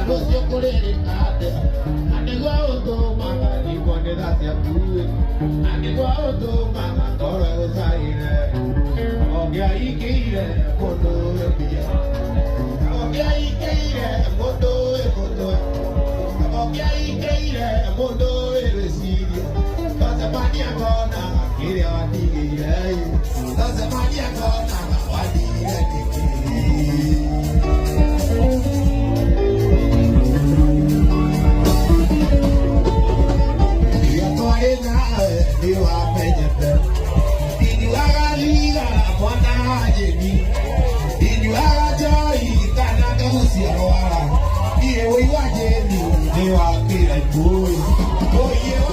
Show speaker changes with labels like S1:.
S1: Anucio kuririkane anigua utumaga niguonera ciaku anigua utumaga ngoro gucaire ongiaikĩire mũndũ mbia ongiaikĩire mũndũ mũndũ ongiaikĩire mũndũ rĩciria tacemania ngona kĩrĩa watigĩire tacemania ngona watigire nĩkĩ you are better. Did you have a liga? What did you have a joy? Can I go see your water? Here we are, you are feeling good. Oh, yeah.